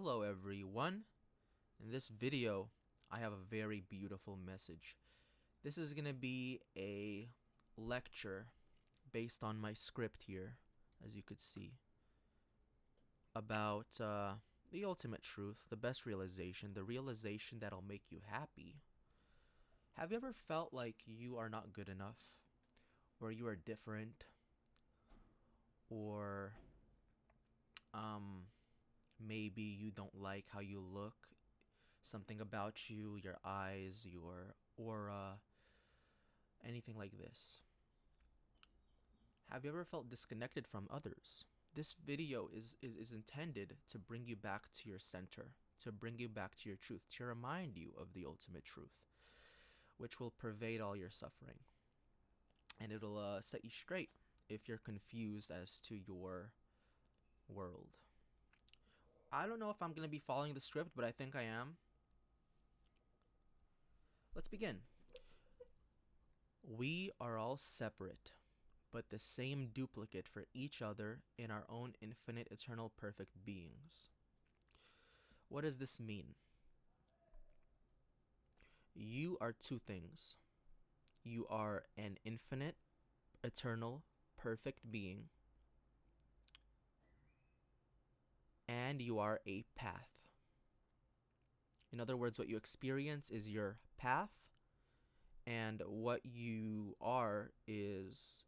Hello everyone. In this video, I have a very beautiful message. This is going to be a lecture based on my script here, as you could see, about the ultimate truth, the best realization, the realization that'll make you happy. Have you ever felt like you are not good enough, or you are different, or maybe you don't like how you look, something about you, your eyes, your aura, anything like this? Have you ever felt disconnected from others? This video is intended to bring you back to your center, to bring you back to your truth, to remind you of the ultimate truth, which will pervade all your suffering. And it'll set you straight if you're confused as to your world. I don't know if I'm going to be following the script, but I think I am. Let's begin. We are all separate, but the same duplicate for each other in our own infinite, eternal, perfect beings. What does this mean? You are two things. You are an infinite, eternal, perfect being, and you are a path. In other words, what you experience is your path, and what you are is,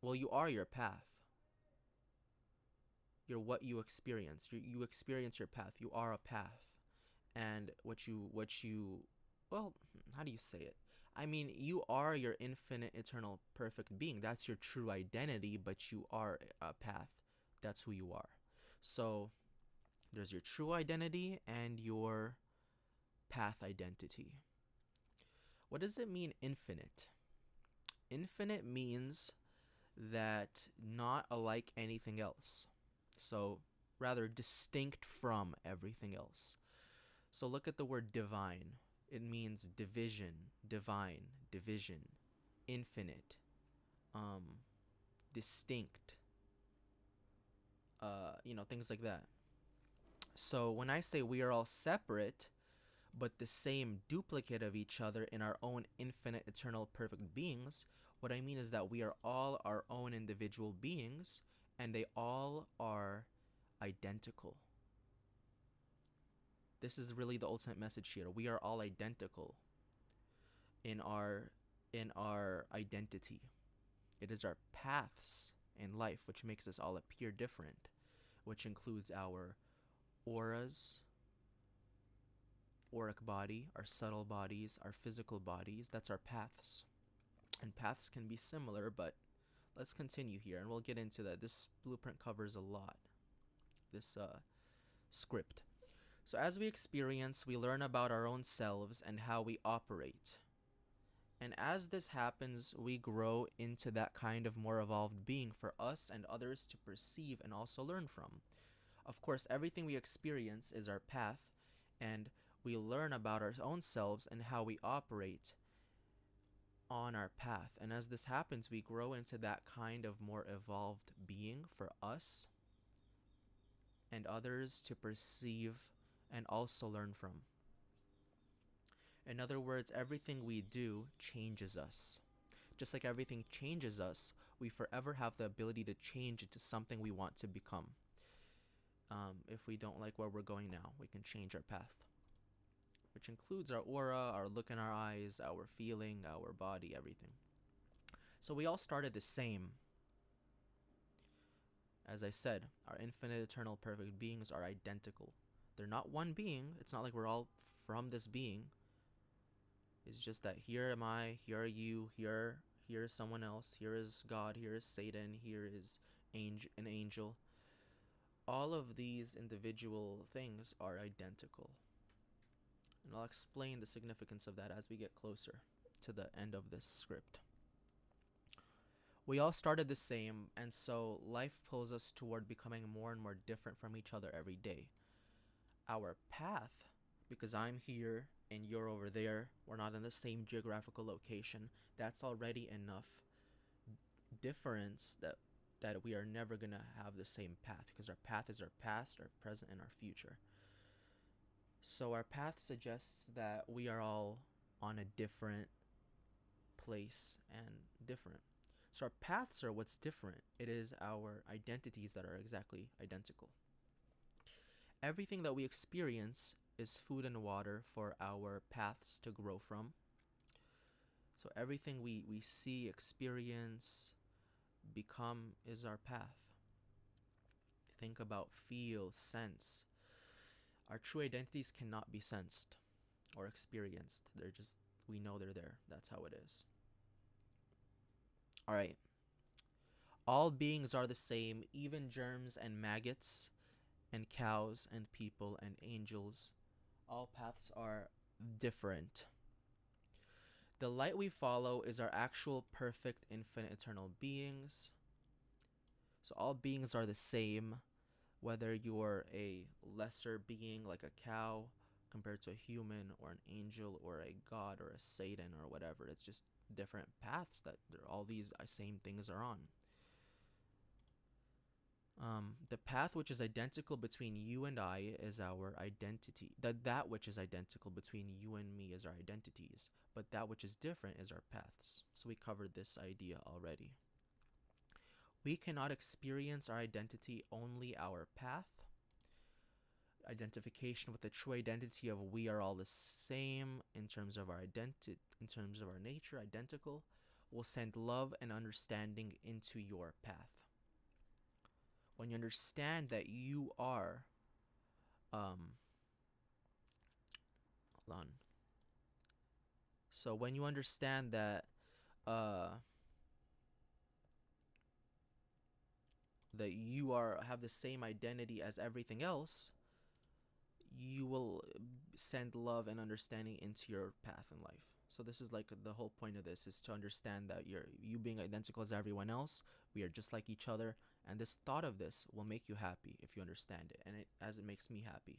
well, you are your path. You're what you experience. You experience your path. You are a path. And well, how do you say it? I mean, you are your infinite, eternal, perfect being. That's your true identity, but you are a path. That's who you are. So there's your true identity and your path identity. What does it mean, infinite? Infinite means that not alike anything else. So rather distinct from everything else. So look at the word divine. It means division, divine, division, infinite, distinct, things like that. So when I say we are all separate, but the same duplicate of each other in our own infinite, eternal, perfect beings, what I mean is that we are all our own individual beings, and they all are identical. This is really the ultimate message here. We are all identical in our identity. It is our paths in life which makes us all appear different, which includes our auras, auric body, our subtle bodies, our physical bodies. That's our paths. And paths can be similar, but let's continue here and we'll get into that. This blueprint covers a lot. This script. So as we experience, we learn about our own selves and how we operate. And as this happens, we grow into that kind of more evolved being for us and others to perceive and also learn from. Of course, everything we experience is our path, and we learn about our own selves and how we operate on our path. And as this happens, we grow into that kind of more evolved being for us and others to perceive and also learn from. In other words, everything we do changes us. Just like everything changes us, we forever have the ability to change into something we want to become. If we don't like where we're going now, we can change our path, which includes our aura, our look in our eyes, our feeling, our body, everything. So we all started the same. As I said, our infinite, eternal, perfect beings are identical. They're not one being. It's not like we're all from this being. It's just that here am I, here are you, here is someone else, here is God, here is Satan, here is an angel. All of these individual things are identical. And I'll explain the significance of that as we get closer to the end of this script. We all started the same, and so life pulls us toward becoming more and more different from each other every day. Our path, because I'm here and you're over there, we're not in the same geographical location, that's already enough difference that we are never going to have the same path, because our path is our past, our present, and our future. So our path suggests that we are all on a different place and different. So our paths are what's different. It is our identities that are exactly identical. Everything that we experience is food and water for our paths to grow from. So everything we see, experience, become is our path. Think about feel, sense. Our true identities cannot be sensed or experienced. They're just, we know they're there. That's how it is. All right. All beings are the same, even germs and maggots, and cows and people and angels. All paths are different. The light we follow is our actual perfect infinite eternal beings. So all beings are the same, whether you're a lesser being like a cow compared to a human or an angel or a god or a Satan or whatever. It's just different paths that all these same things are on. The path which is identical between you and I is our identity. That which is identical between you and me is our identities, but that which is different is our paths. So we covered this idea already. We cannot experience our identity, only our path. Identification with the true identity of we are all the same in terms of our identity, in terms of our nature, identical, will send love and understanding into your path. When you understand that you are, hold on. So when you understand that, that you have the same identity as everything else, you will send love and understanding into your path in life. So this is like the whole point of this, is to understand that you being identical as everyone else, we are just like each other, and this thought of this will make you happy if you understand it, and it makes me happy.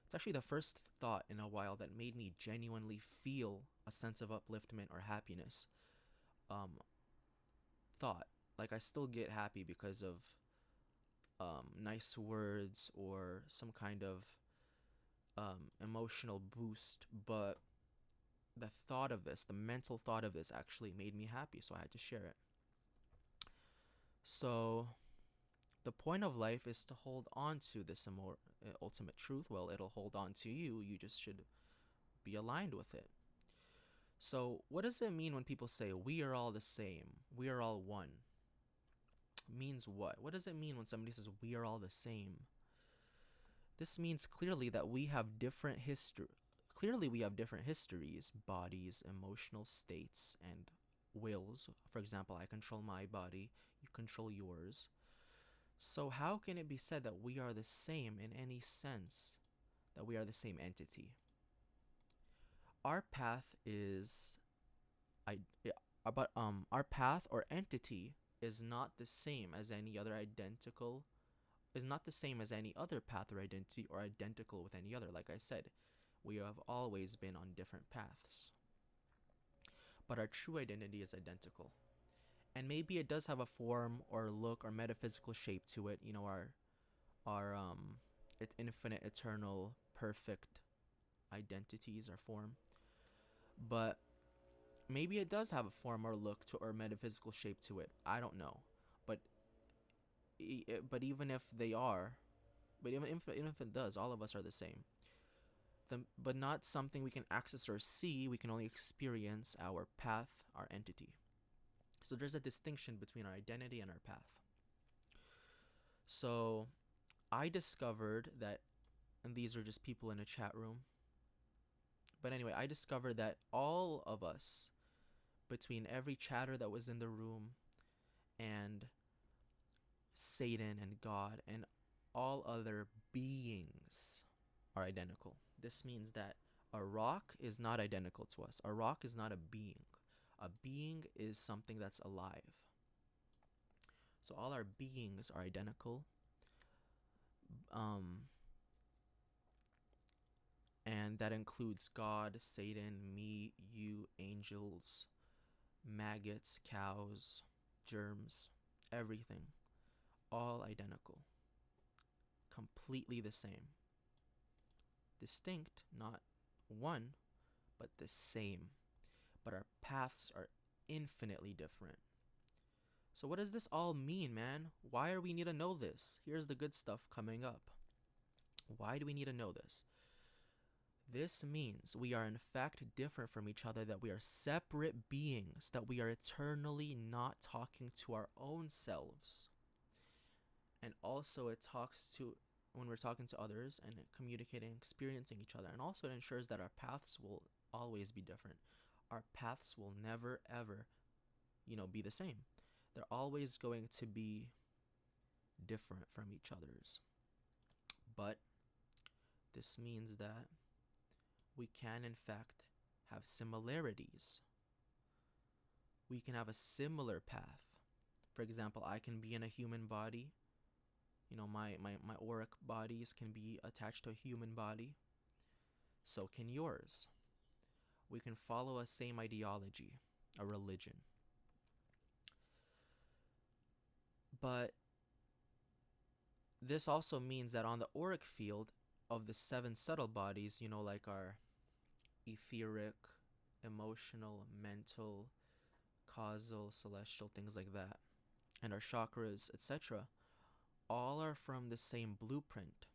It's actually the first thought in a while that made me genuinely feel a sense of upliftment or happiness. Thought, like I still get happy because of nice words or some kind of emotional boost, but the thought of this, the mental thought of this, actually made me happy, so I had to share it. So the point of life is to hold on to this ultimate truth. Well, it'll hold on to you. You just should be aligned with it. So what does it mean when people say we are all the same? We are all one. It means what? What does it mean when somebody says we are all the same? This means clearly that we have different histories, bodies, emotional states, and wills. For example, I control my body, you control yours. So how can it be said that we are the same in any sense, that we are the same entity? Our path is our path or entity is not the same as any other identical is not the same as any other path or identity, or identical with any other. Like I said, we have always been on different paths, but our true identity is identical. And maybe it does have a form or look or metaphysical shape to it, our infinite, eternal, perfect identities or form. But maybe it does have a form or look to or metaphysical shape to it. I don't know. But even if they are, but even if it does, all of us are the same. But not something we can access or see. We can only experience our path, our entity. So there's a distinction between our identity and our path. So I discovered that, and these are just people in a chat room, but anyway, I discovered that all of us, between every chatter that was in the room and Satan and God and all other beings, are identical. This means that a rock is not identical to us. A rock is not a being. A being is something that's alive. So all our beings are identical. And that includes God, Satan, me, you, angels, maggots, cows, germs, everything. All identical. Completely the same. Distinct, not one, but the same. But our paths are infinitely different. So what does this all mean, man? Why are we need to know this? Here's the good stuff coming up. Why do we need to know this? This means we are in fact different from each other, that we are separate beings, that we are eternally not talking to our own selves. And also it talks to, when we're talking to others and communicating, experiencing each other. And also it ensures that our paths will always be different. Our paths will never ever, be the same. They're always going to be different from each other's. But this means that we can in fact have similarities. We can have a similar path. For example, I can be in a human body. My auric bodies can be attached to a human body. So can yours. We can follow a same ideology, a religion. But this also means that on the auric field of the 7 subtle bodies, like our etheric, emotional, mental, causal, celestial, things like that, and our chakras, etc., all are from the same blueprint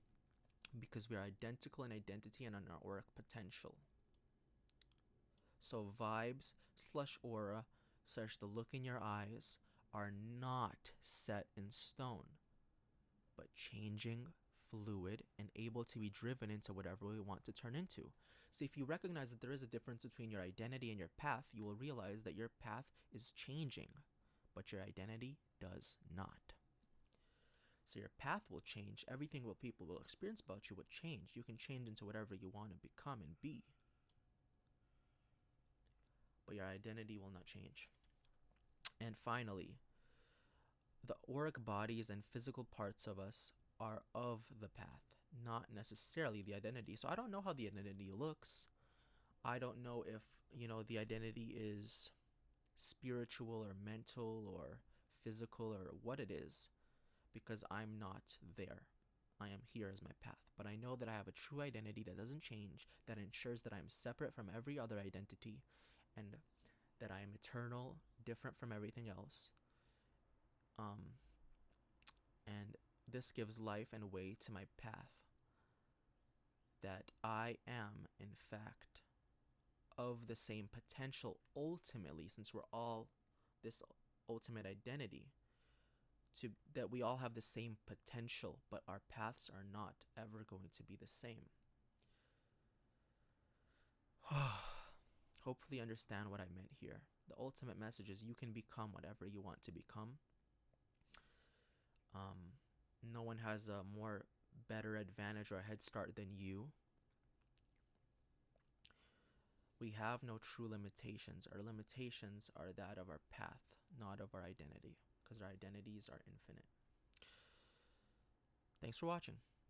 because we are identical in identity and in our auric potential. So vibes/aura, such the look in your eyes, are not set in stone, but changing, fluid, and able to be driven into whatever we want to turn into. So if you recognize that there is a difference between your identity and your path, you will realize that your path is changing, but your identity does not. So your path will change. Everything what people will experience about you will change. You can change into whatever you want to become and be. But your identity will not change. And finally, the auric bodies and physical parts of us are of the path, not necessarily the identity. So I don't know how the identity looks. I don't know if, the identity is spiritual or mental or physical or what it is, because I'm not there. I am here as my path. But I know that I have a true identity that doesn't change, that ensures that I'm separate from every other identity, and that I am eternal, different from everything else. And this gives life and way to my path. That I am, in fact, of the same potential ultimately, since we're all this ultimate identity, that we all have the same potential, but our paths are not ever going to be the same. Hopefully you understand what I meant here. The ultimate message is you can become whatever you want to become. No one has a better advantage or a head start than you. We have no true limitations. Our limitations are that of our path, not of our identity, because our identities are infinite. Thanks for watching.